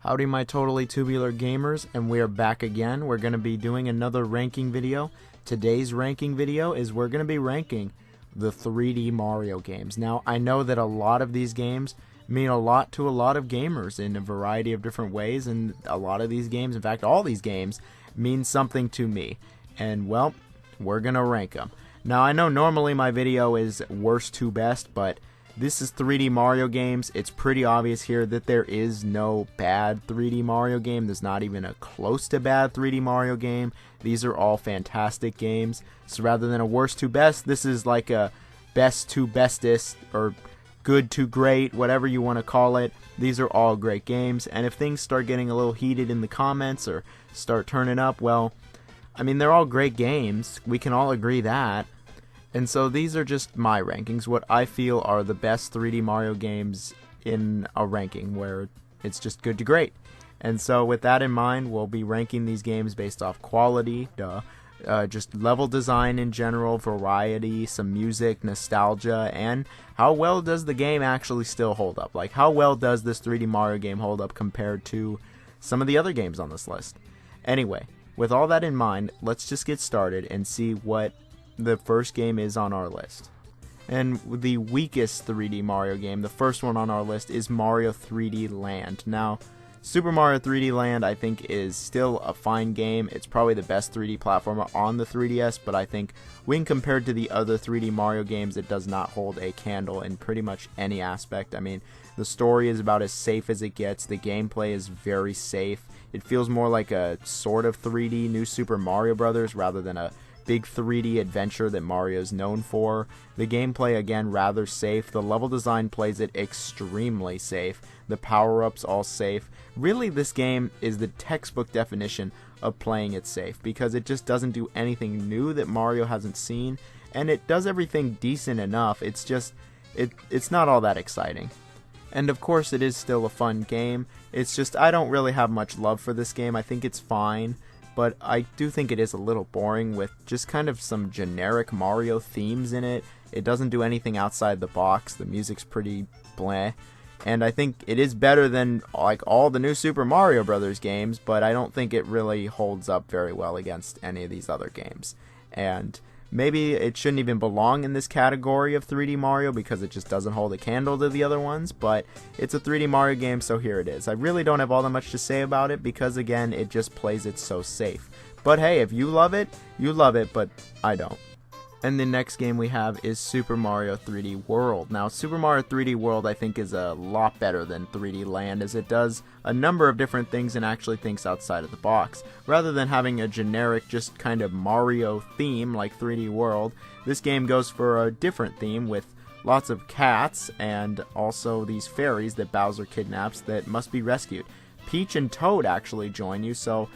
Howdy my totally tubular gamers, and we are back again. We're going to be doing another ranking video. Today's ranking video is we're going to be ranking the 3D Mario games. Now, I know that a lot of these games mean a lot to a lot of gamers in a variety of different ways, and a lot of these games, in fact all these games, mean something to me. And well, we're going to rank them. Now, I know normally my video is worst to best, but this is 3D Mario games. It's pretty obvious here that there is no bad 3D Mario game. There's not even a close to bad 3D Mario game. These are all fantastic games. So rather than a worst to best, this is like a best to bestest or good to great, whatever you want to call it. These are all great games. And if things start getting a little heated in the comments or start turning up, well, I mean, they're all great games. We can all agree that. And so these are just my rankings, what I feel are the best 3D Mario games in a ranking where it's just good to great. And so with that in mind, we'll be ranking these games based off quality, just level design in general, variety, some music, nostalgia, and how well does the game actually still hold up? Like, how well does this 3D Mario game hold up compared to some of the other games on this list? Anyway, with all that in mind, let's just get started and see what the first game is on our list. And the weakest 3D Mario game, the first one on our list, is Mario 3D Land. Now, Super Mario 3D Land I think is still a fine game. It's probably the best 3D platformer on the 3DS, but I think when compared to the other 3D Mario games, it does not hold a candle in pretty much any aspect. I mean, the story is about as safe as it gets. The gameplay is very safe. It feels more like a sort of 3D New Super Mario Bros. Rather than a big 3D adventure that Mario's known for. The gameplay, again, rather safe. The level design plays it extremely safe. The power-ups all safe. Really, this game is the textbook definition of playing it safe, because it just doesn't do anything new that Mario hasn't seen, and it does everything decent enough. It's just, it's not all that exciting. And of course, it is still a fun game. It's just, I don't really have much love for this game. I think it's fine, but I do think it is a little boring with just kind of some generic Mario themes in it. It doesn't do anything outside the box. The music's pretty bleh. And I think it is better than like all the new Super Mario Bros. Games, but I don't think it really holds up very well against any of these other games. And maybe it shouldn't even belong in this category of 3D Mario because it just doesn't hold a candle to the other ones, but it's a 3D Mario game, so here it is. I really don't have all that much to say about it because, again, it just plays it so safe. But hey, if you love it, but I don't. And the next game we have is Super Mario 3D World. Now, Super Mario 3D World I think is a lot better than 3D Land, as it does a number of different things and actually thinks outside of the box. Rather than having a generic just kind of Mario theme like 3D World, this game goes for a different theme with lots of cats and also these fairies that Bowser kidnaps that must be rescued. Peach and Toad actually join you, so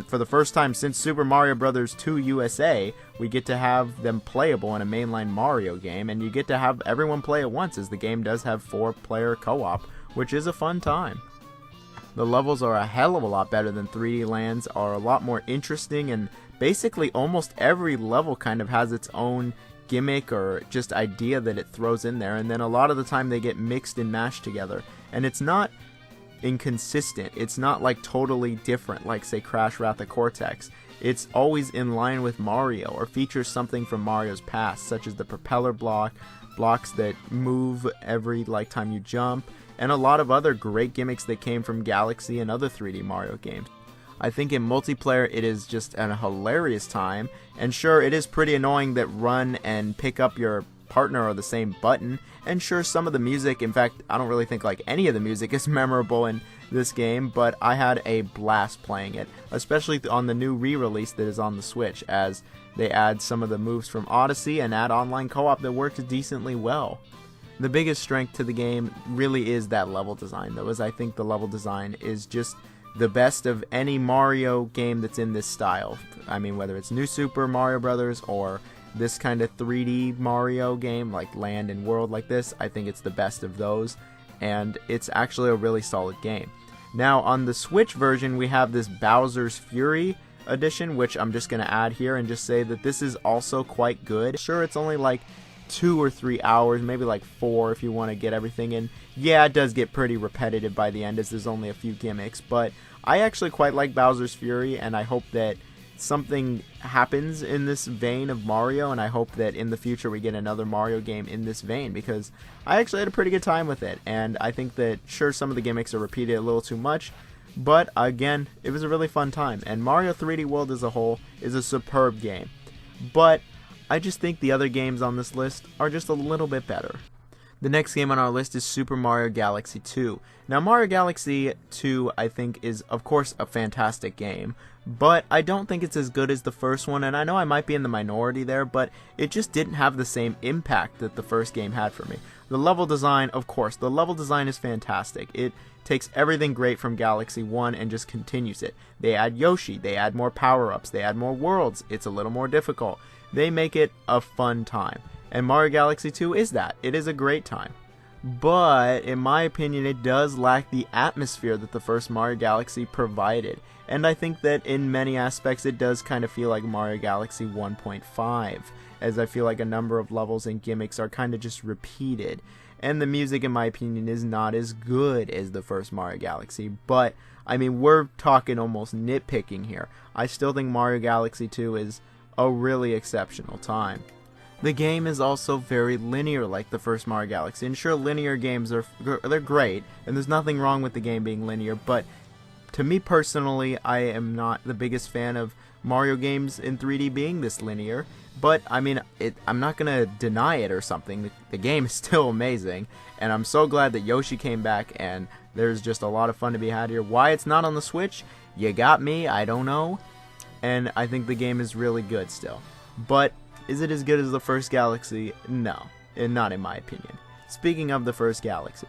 for the first time since Super Mario Bros. 2 USA, we get to have them playable in a mainline Mario game, and you get to have everyone play at once, as the game does have 4-player co-op, which is a fun time. The levels are a hell of a lot better than 3D Lands, are a lot more interesting, and basically almost every level kind of has its own gimmick or just idea that it throws in there, and then a lot of the time they get mixed and mashed together, and it's not inconsistent. It's not like totally different like, say, Crash Wrath of Cortex. It's always in line with Mario or features something from Mario's past, such as the propeller blocks that move every time you jump, and a lot of other great gimmicks that came from Galaxy and other 3D Mario games. I think in multiplayer it is just a hilarious time, and sure, it is pretty annoying that run and pick up your partner are the same button, and sure, some of the music, in fact, I don't really think like any of the music is memorable in this game, but I had a blast playing it, especially on the new re-release that is on the Switch, as they add some of the moves from Odyssey and add online co-op that works decently well. The biggest strength to the game really is that level design, though, as I think the level design is just the best of any Mario game that's in this style. I mean, whether it's New Super Mario Bros. Or this kind of 3D Mario game like Land and World like this, I think it's the best of those, and it's actually a really solid game. Now, on the Switch version, we have this Bowser's Fury edition, which I'm just going to add here and just say that this is also quite good. Sure, it's only like 2 or 3 hours, maybe like 4 if you want to get everything in. Yeah, it does get pretty repetitive by the end as there's only a few gimmicks, but I actually quite like Bowser's Fury, and I hope that something happens in this vein of Mario, and I hope that in the future we get another Mario game in this vein, because I actually had a pretty good time with it, and I think that sure, some of the gimmicks are repeated a little too much, but again, it was a really fun time, and Mario 3D World as a whole is a superb game, but I just think the other games on this list are just a little bit better. The next game on our list is Super Mario Galaxy 2. Now, Mario Galaxy 2, I think, is, of course, a fantastic game, but I don't think it's as good as the first one, and I know I might be in the minority there, but it just didn't have the same impact that the first game had for me. The level design, of course, the level design is fantastic. It takes everything great from Galaxy 1 and just continues it. They add Yoshi, they add more power-ups, they add more worlds, it's a little more difficult. They make it a fun time. And Mario Galaxy 2 is that. It is a great time. But, in my opinion, it does lack the atmosphere that the first Mario Galaxy provided. And I think that in many aspects it does kind of feel like Mario Galaxy 1.5, as I feel like a number of levels and gimmicks are kind of just repeated. And the music, in my opinion, is not as good as the first Mario Galaxy. But, I mean, we're talking almost nitpicking here. I still think Mario Galaxy 2 is a really exceptional time. The game is also very linear like the first Mario Galaxy, and sure, linear games they're great, and there's nothing wrong with the game being linear, but to me personally, I am not the biggest fan of Mario games in 3D being this linear, but I mean, I'm not gonna deny it or something. The game is still amazing, and I'm so glad that Yoshi came back, and there's just a lot of fun to be had here. Why it's not on the Switch? You got me, I don't know, and I think the game is really good still, but is it as good as the first Galaxy? No, and not in my opinion. Speaking of the first Galaxy.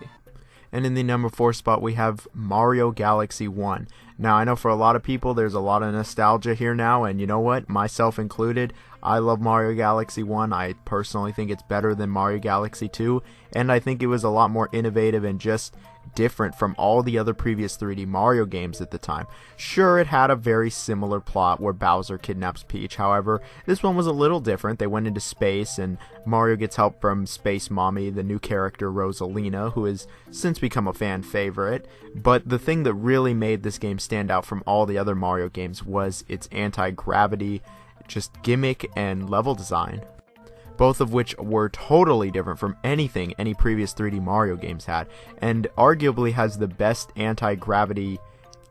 And in the number 4 spot we have Mario Galaxy 1. Now I know for a lot of people there's a lot of nostalgia here now, and you know what, myself included, I love Mario Galaxy 1. I personally think it's better than Mario Galaxy 2, and I think it was a lot more innovative and just different from all the other previous 3D Mario games at the time. Sure, it had a very similar plot where Bowser kidnaps Peach, however, this one was a little different. They went into space, and Mario gets help from Space Mommy, the new character Rosalina, who has since become a fan favorite. But the thing that really made this game stand out from all the other Mario games was its anti-gravity, just gimmick and level design, both of which were totally different from anything any previous 3D Mario games had, and arguably has the best anti-gravity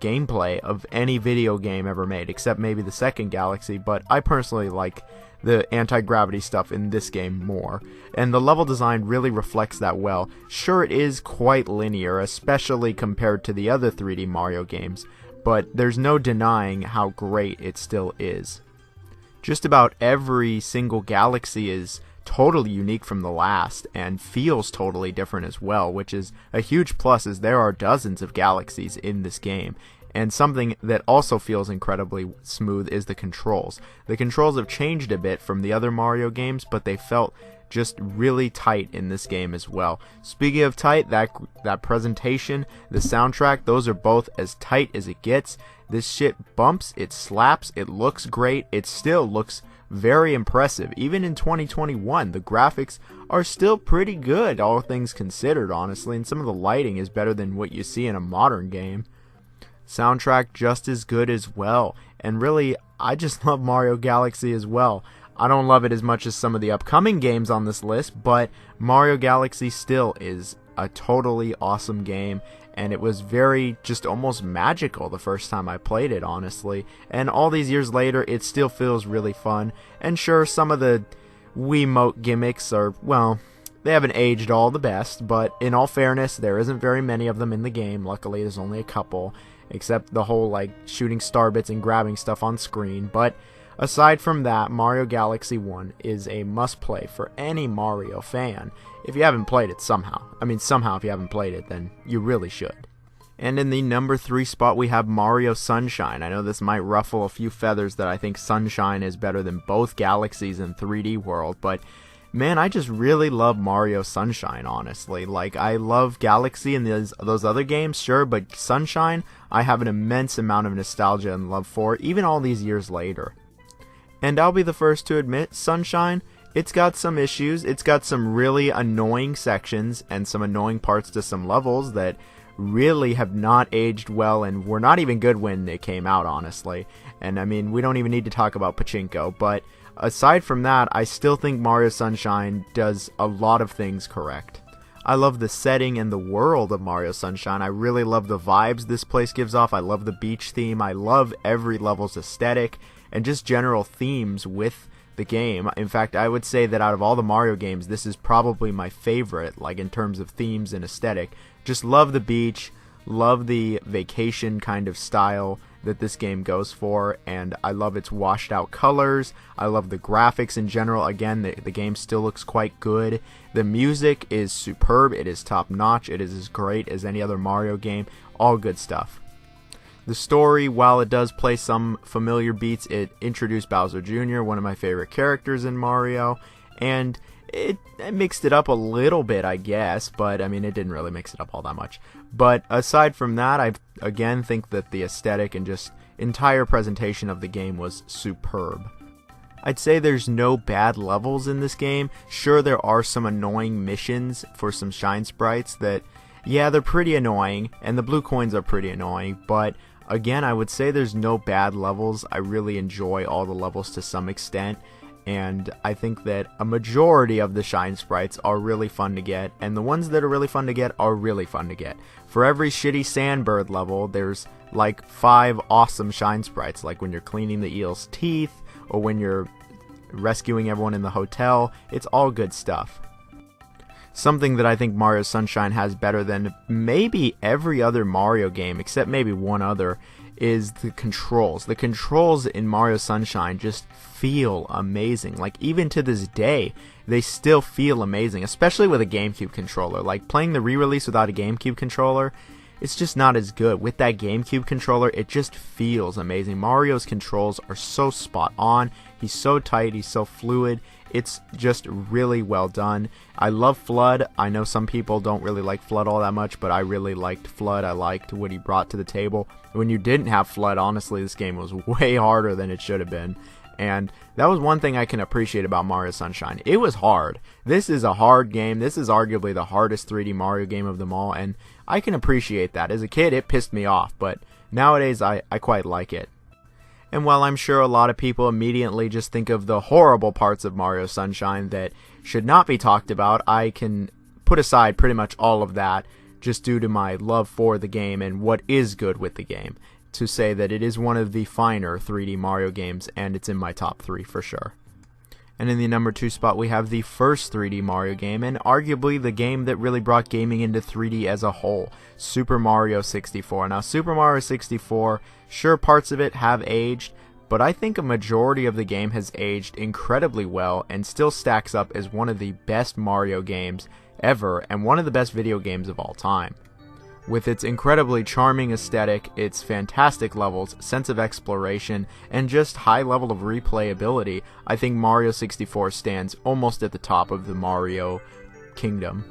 gameplay of any video game ever made, except maybe the second Galaxy, but I personally like the anti-gravity stuff in this game more, and the level design really reflects that well. Sure, it is quite linear, especially compared to the other 3D Mario games, but there's no denying how great it still is. Just about every single galaxy is totally unique from the last and feels totally different as well, which is a huge plus as there are dozens of galaxies in this game. And something that also feels incredibly smooth is the controls. The controls have changed a bit from the other Mario games, but they felt just really tight in this game as well. Speaking of tight, that presentation, the soundtrack, those are both as tight as it gets. This shit bumps, it slaps, it looks great, it still looks very impressive. Even in 2021, the graphics are still pretty good, all things considered, honestly, and some of the lighting is better than what you see in a modern game. Soundtrack just as good as well, and really, I just love Mario Galaxy as well. I don't love it as much as some of the upcoming games on this list, but Mario Galaxy still is a totally awesome game, and it was very, just almost magical the first time I played it, honestly. And all these years later, it still feels really fun. And sure, some of the Wiimote gimmicks are, well, they haven't aged all the best, but in all fairness, there isn't very many of them in the game. Luckily, there's only a couple, except the whole, like, shooting star bits and grabbing stuff on screen. But aside from that, Mario Galaxy 1 is a must-play for any Mario fan. If you haven't played it somehow. I mean, somehow if you haven't played it, then you really should. And in the number 3 spot, we have Mario Sunshine. I know this might ruffle a few feathers that I think Sunshine is better than both Galaxies in 3D World, but man, I just really love Mario Sunshine, honestly. Like, I love Galaxy and those other games, sure, but Sunshine, I have an immense amount of nostalgia and love for, even all these years later. And I'll be the first to admit, Sunshine, It's got some issues. It's got some really annoying sections and some annoying parts to some levels that really have not aged well and were not even good when it came out, honestly. And I mean, we don't even need to talk about Pachinko, but aside from that, I still think Mario Sunshine does a lot of things correct. I love the setting and the world of Mario Sunshine. I really love the vibes this place gives off. I love the beach theme. I love every level's aesthetic and just general themes with the game. In fact, I would say that out of all the Mario games, this is probably my favorite, like in terms of themes and aesthetic. Just love the beach, love the vacation kind of style that this game goes for, and I love its washed out colors. I love the graphics in general. Again, the game still looks quite good. The music is superb. It is top notch. It is as great as any other Mario game. All good stuff. The story, while it does play some familiar beats, it introduced Bowser Jr., one of my favorite characters in Mario, and it mixed it up a little bit, I guess, but I mean, it didn't really mix it up all that much. But aside from that, I again think that the aesthetic and just entire presentation of the game was superb. I'd say there's no bad levels in this game. Sure, there are some annoying missions for some shine sprites that, yeah, they're pretty annoying, and the blue coins are pretty annoying, but again, I would say there's no bad levels. I really enjoy all the levels to some extent, and I think that a majority of the shine sprites are really fun to get, and the ones that are really fun to get are really fun to get. For every shitty sandbird level, there's like 5 awesome shine sprites, like when you're cleaning the eel's teeth, or when you're rescuing everyone in the hotel. It's all good stuff. Something that I think Mario Sunshine has better than maybe every other Mario game, except maybe one other, is the controls. The controls in Mario Sunshine just feel amazing. Like, even to this day, they still feel amazing, especially with a GameCube controller. Like, playing the re-release without a GameCube controller, it's just not as good. With that GameCube controller, it just feels amazing. Mario's controls are so spot on. He's so tight, he's so fluid. It's just really well done. I love Flood. I know some people don't really like Flood all that much, but I really liked Flood. I liked what he brought to the table. When you didn't have Flood, honestly, this game was way harder than it should have been. And that was one thing I can appreciate about Mario Sunshine. It was hard. This is a hard game. This is arguably the hardest 3D Mario game of them all, and I can appreciate that. As a kid, it pissed me off, but nowadays I quite like it. And while I'm sure a lot of people immediately just think of the horrible parts of Mario Sunshine that should not be talked about, I can put aside pretty much all of that just due to my love for the game and what is good with the game, to say that it is one of the finer 3D Mario games, and it's in my top 3 for sure. And in the number 2 spot, we have the first 3D Mario game, and arguably the game that really brought gaming into 3D as a whole, Super Mario 64. Now, Super Mario 64, sure, parts of it have aged, but I think a majority of the game has aged incredibly well and still stacks up as one of the best Mario games ever and one of the best video games of all time. With its incredibly charming aesthetic, its fantastic levels, sense of exploration, and just high level of replayability, I think Mario 64 stands almost at the top of the Mario kingdom.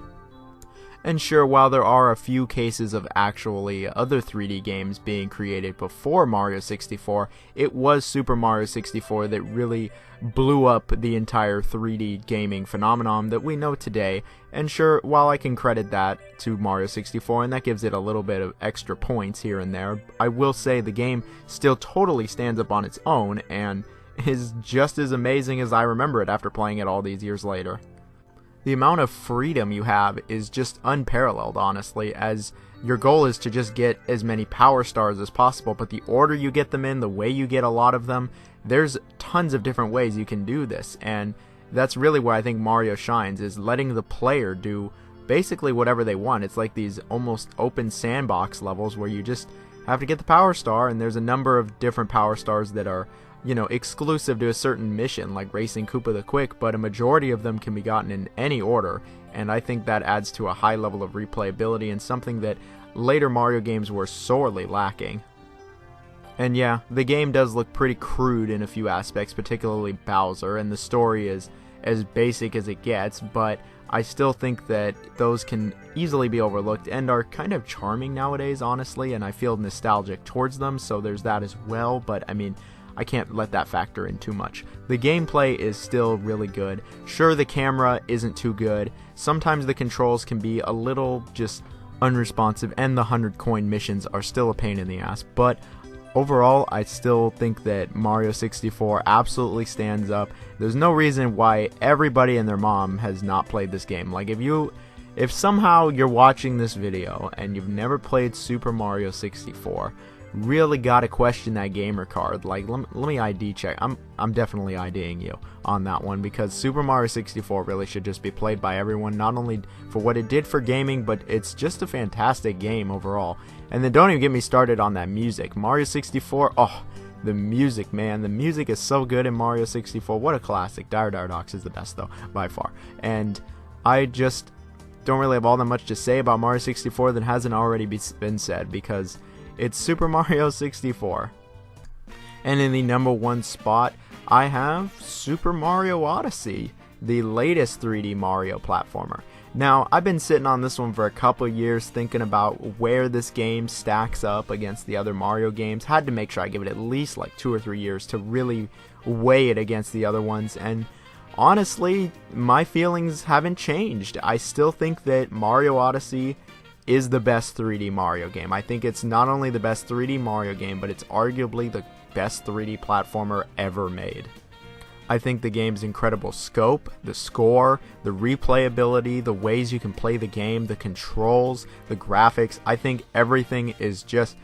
And sure, while there are a few cases of actually other 3D games being created before Mario 64, it was Super Mario 64 that really blew up the entire 3D gaming phenomenon that we know today. And sure, while I can credit that to Mario 64, and that gives it a little bit of extra points here and there, I will say the game still totally stands up on its own and is just as amazing as I remember it after playing it all these years later. The amount of freedom you have is just unparalleled, honestly, as your goal is to just get as many power stars as possible, but the order you get them in, the way you get a lot of them, there's tons of different ways you can do this, and that's really where I think Mario shines, is letting the player do basically whatever they want. It's like these almost open sandbox levels where you just have to get the power star, and there's a number of different power stars that are, you know, exclusive to a certain mission, like racing Koopa the Quick, but a majority of them can be gotten in any order, and I think that adds to a high level of replayability and something that later Mario games were sorely lacking. And yeah, the game does look pretty crude in a few aspects, particularly Bowser, and the story is as basic as it gets, but I still think that those can easily be overlooked and are kind of charming nowadays, honestly, and I feel nostalgic towards them, so there's that as well. But I mean, I can't let that factor in too much. The gameplay is still really good. Sure, the camera isn't too good. Sometimes the controls can be a little just unresponsive, and the 100 coin missions are still a pain in the ass, but overall, I still think that Mario 64 absolutely stands up. There's no reason why everybody and their mom has not played this game. Like, if somehow you're watching this video and you've never played Super Mario 64, really gotta question that gamer card. Like, let me ID check. I'm definitely IDing you on that one, because Super Mario 64 really should just be played by everyone, not only for what it did for gaming, but it's just a fantastic game overall. And then don't even get me started on that music. Mario 64, oh, the music, man. The music is so good in Mario 64. What a classic. Dire Dox is the best, though, by far. And I just don't really have all that much to say about Mario 64 that hasn't already been said, because it's Super Mario 64. And in the number 1 spot, I have Super Mario Odyssey, the latest 3D Mario platformer. Now, I've been sitting on this one for a couple years thinking about where this game stacks up against the other Mario games. Had to make sure I give it at least like 2 or 3 years to really weigh it against the other ones, and honestly, my feelings haven't changed. I still think that Mario Odyssey is the best 3D Mario game. I think it's not only the best 3D Mario game, but it's arguably the best 3D platformer ever made. I think the game's incredible scope, the score, the replayability, the ways you can play the game, the controls, the graphics, I think everything is just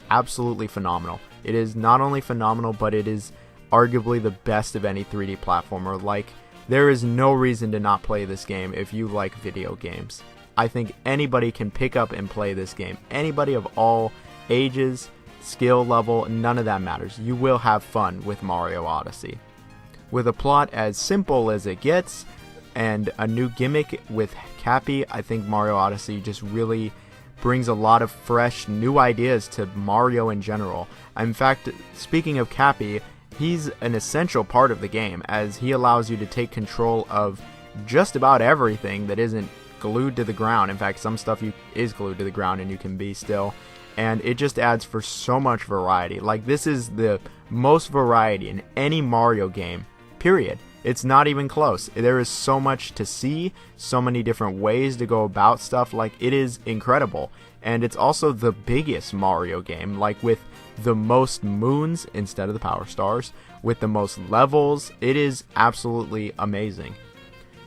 absolutely phenomenal. It is not only phenomenal, but it is arguably the best of any 3D platformer. Like, there is no reason to not play this game if you like video games. I think anybody can pick up and play this game. Anybody of all ages, skill level, none of that matters. You will have fun with Mario Odyssey. With a plot as simple as it gets, and a new gimmick with Cappy, I think Mario Odyssey just really brings a lot of fresh, new ideas to Mario in general. In fact, speaking of Cappy, he's an essential part of the game, as he allows you to take control of just about everything that isn't glued to the ground. In fact, some stuff is glued to the ground and you can be still, and it just adds for so much variety. Like, this is the most variety in any Mario game, period. It's not even close. There is so much to see, so many different ways to go about stuff. Like, it is incredible. And it's also the biggest Mario game, like with the most moons instead of the power stars, with the most levels. It is absolutely amazing.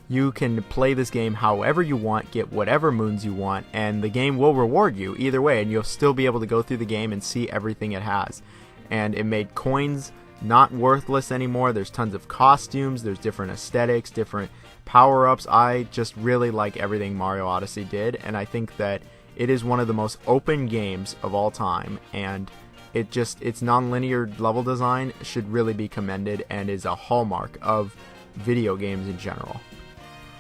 You can play this game however you want, get whatever moons you want, and the game will reward you either way, and you'll still be able to go through the game and see everything it has. And it made coins not worthless anymore. There's tons of costumes, there's different aesthetics, different power-ups. I just really like everything Mario Odyssey did, and I think that it is one of the most open games of all time, and its non-linear level design should really be commended and is a hallmark of video games in general.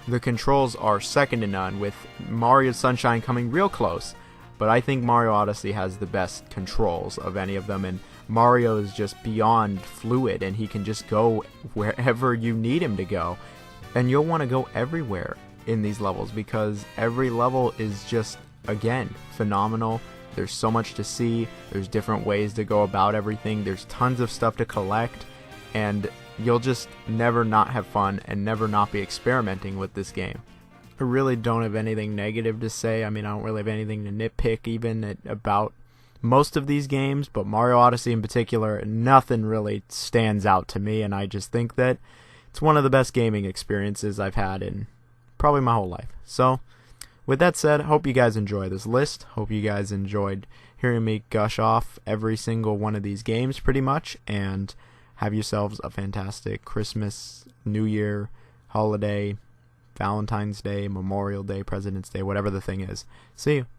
The controls are second to none, with Mario Sunshine coming real close, but I think Mario Odyssey has the best controls of any of them, and Mario is just beyond fluid, and he can just go wherever you need him to go, and you'll want to go everywhere in these levels, because every level is just, again, phenomenal. There's so much to see, there's different ways to go about everything, there's tons of stuff to collect, and you'll just never not have fun and never not be experimenting with this game. I really don't have anything negative to say. I mean, I don't really have anything to nitpick even about most of these games, but Mario Odyssey in particular, nothing really stands out to me, and I just think that it's one of the best gaming experiences I've had in probably my whole life. So, with that said, hope you guys enjoy this list. Hope you guys enjoyed hearing me gush off every single one of these games pretty much, and have yourselves a fantastic Christmas, New Year, holiday, Valentine's Day, Memorial Day, President's Day, whatever the thing is. See you.